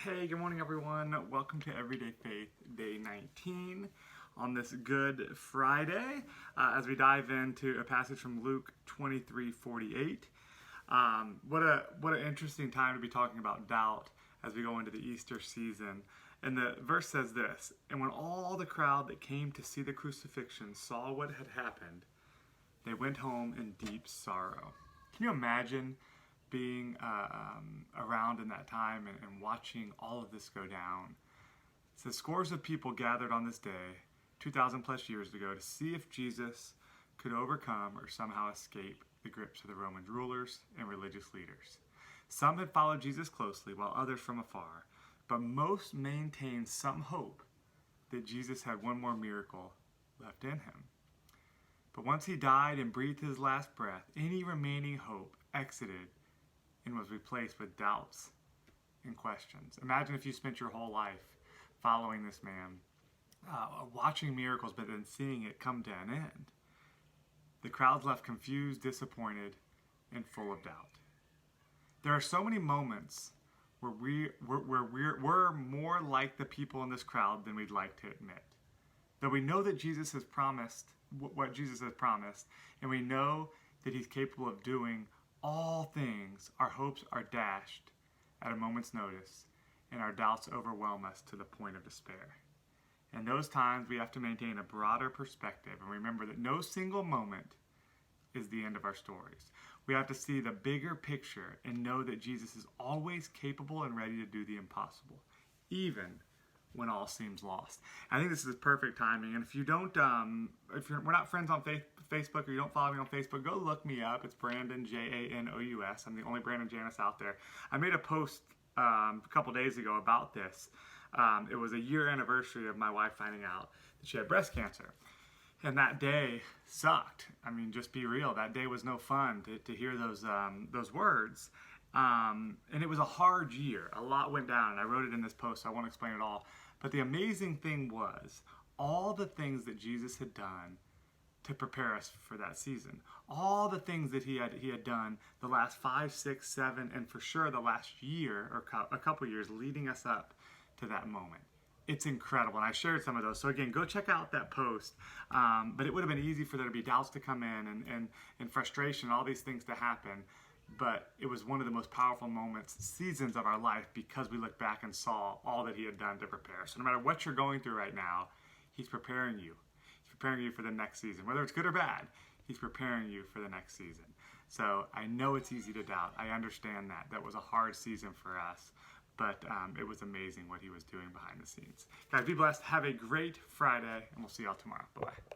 Hey, good morning everyone. Welcome to Everyday Faith, Day 19 on this Good Friday as we dive into a passage from Luke 23:48. What an interesting time to be talking about doubt as we go into the Easter season. And the verse says this, "And when all the crowd that came to see the crucifixion saw what had happened, they went home in deep sorrow." Can you imagine being around in that time and watching all of this go down? It says scores of people gathered on this day 2,000 plus years ago to see if Jesus could overcome or somehow escape the grips of the Roman rulers and religious leaders. Some had followed Jesus closely while others from afar, but most maintained some hope that Jesus had one more miracle left in him. But once he died and breathed his last breath, any remaining hope exited and was replaced with doubts and questions. Imagine if you spent your whole life following this man, watching miracles, but then seeing it come to an end. The crowds left confused, disappointed, and full of doubt. There are so many moments where we're more like the people in this crowd than we'd like to admit. Though we know that Jesus has promised what Jesus has promised, and we know that he's capable of doing all things, our hopes are dashed at a moment's notice, and our doubts overwhelm us to the point of despair. In those times, we have to maintain a broader perspective and remember that no single moment is the end of our stories. We have to see the bigger picture and know that Jesus is always capable and ready to do the impossible, even when all seems lost. I think this is perfect timing. And if you don't, we're not friends on Facebook, or you don't follow me on Facebook, go look me up. It's Brandon, Janous. I'm the only Brandon Janous out there. I made a post a couple days ago about this. It was a year anniversary of my wife finding out that she had breast cancer. And that day sucked. I mean, just be real. That day was no fun to hear those words. And it was a hard year. A lot went down, and I wrote it in this post, so I won't explain it all. But the amazing thing was all the thpeople that Jesus had done to prepare us for that season. All the things that he had done the last 5, 6, 7, and for sure the last year or a couple years leading us up to that moment. It's incredible, and I shared some of those. So again, go check out that post. But it would have been easy for there to be doubts to come in and frustration, all these things to happen. But it was one of the most powerful moments, seasons of our life, because we looked back and saw all that he had done to prepare. So no matter what you're going through right now, he's preparing you. He's preparing you for the next season. Whether it's good or bad, he's preparing you for the next season. So I know it's easy to doubt. I understand that. That was a hard season for us. But it was amazing what he was doing behind the scenes. Guys, be blessed. Have a great Friday, and we'll see y'all tomorrow. Bye-bye.